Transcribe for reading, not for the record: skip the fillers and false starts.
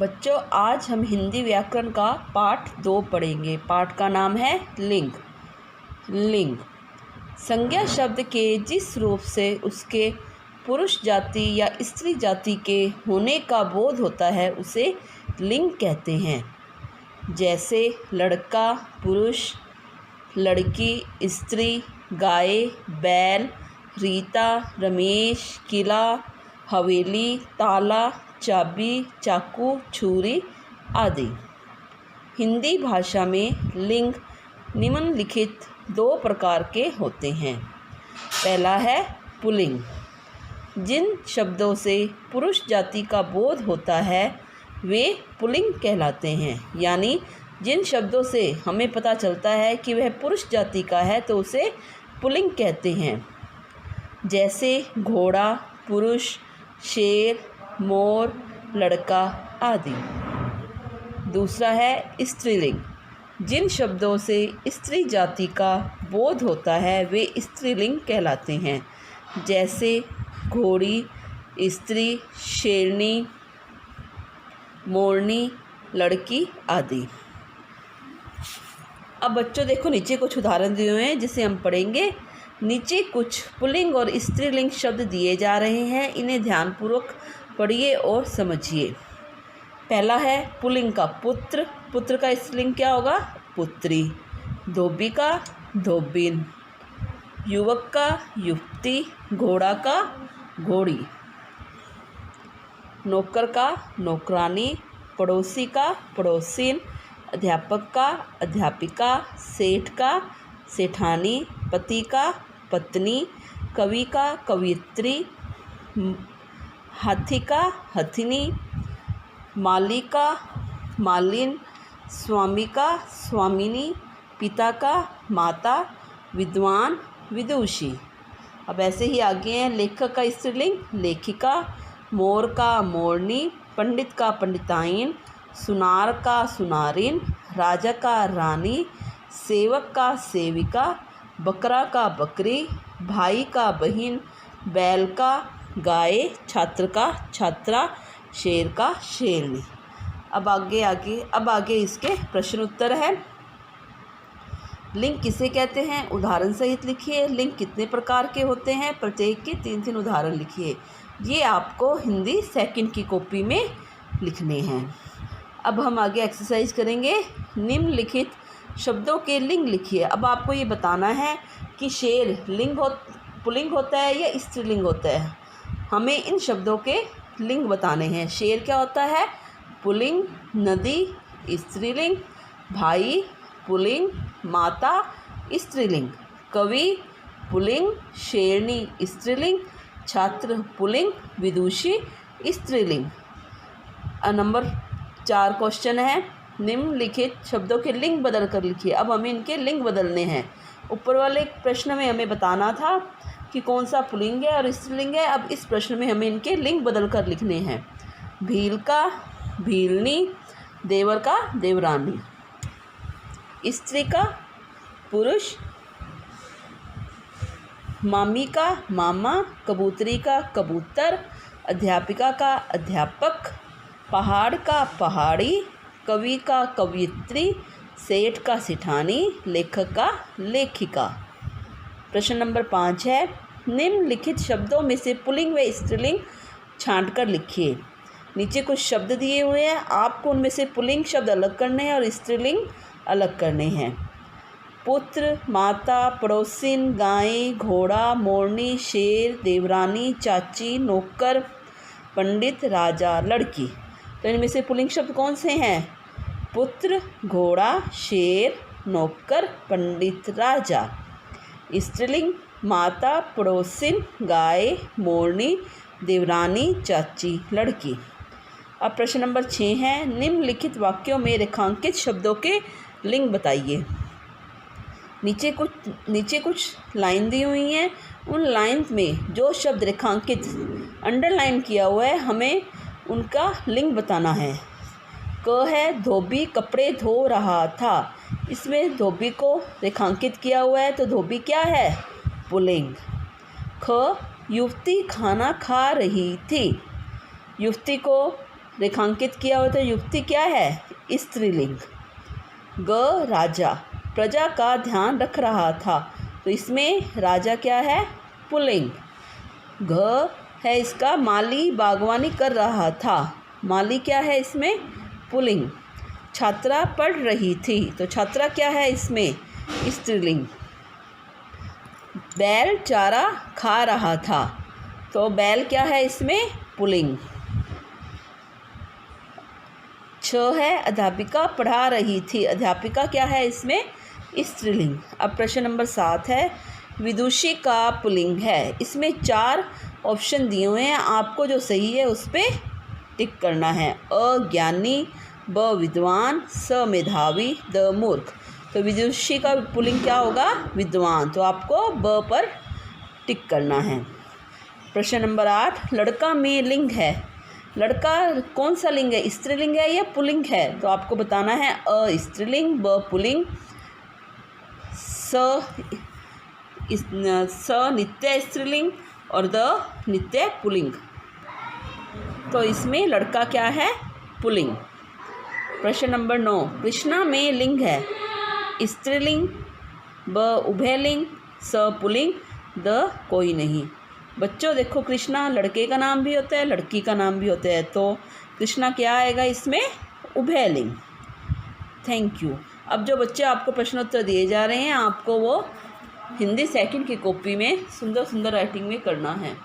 बच्चों, आज हम हिंदी व्याकरण का पाठ 2 पढ़ेंगे। पाठ का नाम है लिंग। लिंग संज्ञा शब्द के जिस रूप से उसके पुरुष जाति या स्त्री जाति के होने का बोध होता है उसे लिंग कहते हैं। जैसे लड़का पुरुष, लड़की स्त्री, गाय बैल, रीता रमेश, किला हवेली, ताला चाबी, चाकू छुरी आदि। हिंदी भाषा में लिंग निम्नलिखित 2 प्रकार के होते हैं। पहला है पुल्लिंग। जिन शब्दों से पुरुष जाति का बोध होता है वे पुल्लिंग कहलाते हैं। यानी जिन शब्दों से हमें पता चलता है कि वह पुरुष जाति का है तो उसे पुल्लिंग कहते हैं। जैसे घोड़ा पुरुष, शेर, मोर, लड़का आदि। दूसरा है स्त्रीलिंग। जिन शब्दों से स्त्री जाति का बोध होता है वे स्त्रीलिंग कहलाते हैं। जैसे घोड़ी स्त्री, शेरनी, मोरनी, लड़की आदि। अब बच्चों देखो, नीचे कुछ उदाहरण दिए हुए हैं जिसे हम पढ़ेंगे। नीचे कुछ पुल्लिंग और स्त्रीलिंग शब्द दिए जा रहे हैं, इन्हें ध्यानपूर्वक पढ़िए और समझिए। पहला है पुल्लिंग का पुत्र। पुत्र का स्त्रीलिंग क्या होगा? पुत्री। धोबी का धोबिन, युवक का युवती, घोड़ा का घोड़ी, नौकर का नौकरानी, पड़ोसी का पड़ोसिन, अध्यापक का अध्यापिका, सेठ का सेठानी, पति का पत्नी, कवि का कवियत्री, हाथी का हथिनी, माली का मालिन, स्वामी का स्वामिनी, पिता का माता, विद्वान विदुषी। अब ऐसे ही आगे हैं लेखक का स्त्रीलिंग लेखिका, मोर का मोरनी, पंडित का पंडिताइन, सुनार का सुनारिन, राजा का रानी, सेवक का सेविका, बकरा का बकरी, भाई का बहिन, बैल का गाय, छात्र का छात्रा, शेर का शेरनी। अब आगे इसके प्रश्न उत्तर है। लिंग किसे कहते हैं? उदाहरण सहित लिखिए। लिंग कितने प्रकार के होते हैं? प्रत्येक के 3-3 उदाहरण लिखिए। ये आपको हिंदी सेकंड की कॉपी में लिखने हैं। अब हम आगे एक्सरसाइज करेंगे। निम्नलिखित शब्दों के लिंग लिखिए। अब आपको ये बताना है कि शेर पुल्लिंग होता है या स्त्रीलिंग होता है। हमें इन शब्दों के लिंग बताने हैं। शेर क्या होता है? पुल्लिंग, नदी स्त्रीलिंग, भाई पुल्लिंग, माता स्त्रीलिंग, कवि पुल्लिंग, शेरनी स्त्रीलिंग, छात्र पुल्लिंग, विदुषी स्त्रीलिंग। नंबर 4 क्वेश्चन है, निम्नलिखित शब्दों के लिंग बदल कर लिखिए। अब हमें इनके लिंग बदलने हैं। ऊपर वाले प्रश्न में हमें बताना था कि कौन सा पुल्लिंग है और स्त्रीलिंग है। अब इस प्रश्न में हमें इनके लिंग बदल कर लिखने हैं। भील का भीलनी, देवर का देवरानी, स्त्री का पुरुष, मामी का मामा, कबूतरी का कबूतर, अध्यापिका का अध्यापक, पहाड़ का पहाड़ी, कवि का कवियत्री, सेठ का सेठानी, लेखक का लेखिका। प्रश्न नंबर 5 है, निम्नलिखित शब्दों में से पुल्लिंग व स्त्रीलिंग छांटकर लिखिए। नीचे कुछ शब्द दिए हुए हैं, आपको उनमें से पुल्लिंग शब्द अलग करने हैं और स्त्रीलिंग अलग करने हैं। पुत्र, माता, पड़ोसिन, गाय, घोड़ा, मोरनी, शेर, देवरानी, चाची, नौकर, पंडित, राजा, लड़की। तो इनमें से पुल्लिंग शब्द कौन से हैं? पुत्र, घोड़ा, शेर, नौकर, पंडित, राजा। स्त्रीलिंग माता, पड़ोसिन, गाय, मोरनी, देवरानी, चाची, लड़की। अब प्रश्न नंबर 6 है, निम्नलिखित वाक्यों में रेखांकित शब्दों के लिंग बताइए। नीचे कुछ लाइन दी हुई हैं, उन लाइन में जो शब्द रेखांकित अंडरलाइन किया हुआ है हमें उनका लिंग बताना है। क है धोबी कपड़े धो रहा था। इसमें धोबी को रेखांकित किया हुआ है तो धोबी क्या है? पुल्लिंग। ख युवती खाना खा रही थी। युवती को रेखांकित किया हुआ, तो युक्ति क्या है? स्त्रीलिंग। ग राजा, प्रजा का ध्यान रख रहा था, तो इसमें राजा क्या है? पुल्लिंग। घ है इसका माली बागवानी कर रहा था, माली क्या है इसमें? पुल्लिंग। छात्रा पढ़ रही थी, तो छात्रा क्या है इसमें? स्त्रीलिंग। बैल चारा खा रहा था, तो बैल क्या है इसमें? पुल्लिंग। छ है अध्यापिका पढ़ा रही थी, अध्यापिका क्या है इसमें? स्त्रीलिंग। अब प्रश्न नंबर 7 है, विदुषी का पुल्लिंग है। इसमें 4 ऑप्शन दिए हुए हैं, आपको जो सही है उस पर टिक करना है। अ ज्ञानी, ब विद्वान, स मेधावी, द मूर्ख। तो विदुषी का पुल्लिंग क्या होगा? विद्वान, तो आपको ब पर टिक करना है। प्रश्न नंबर 8, लड़का में लिंग है। लड़का कौन सा लिंग है? स्त्रीलिंग है या पुल्लिंग है? तो आपको बताना है अ स्त्रीलिंग, ब पुल्लिंग, स नित्य स्त्रीलिंग और द नित्य पुल्लिंग। तो इसमें लड़का क्या है? पुल्लिंग। प्रश्न नंबर 9, कृष्णा में लिंग है। स्त्रीलिंग, ब उभयलिंग, स पुल्लिंग, द कोई नहीं। बच्चों देखो, कृष्णा लड़के का नाम भी होता है, लड़की का नाम भी होता है, तो कृष्णा क्या आएगा इसमें? उभयलिंग। Thank you. अब जो बच्चे आपको प्रश्नोत्तर दिए जा रहे हैं, आपको वो हिंदी सेकंड की कॉपी में सुंदर सुंदर राइटिंग में करना है।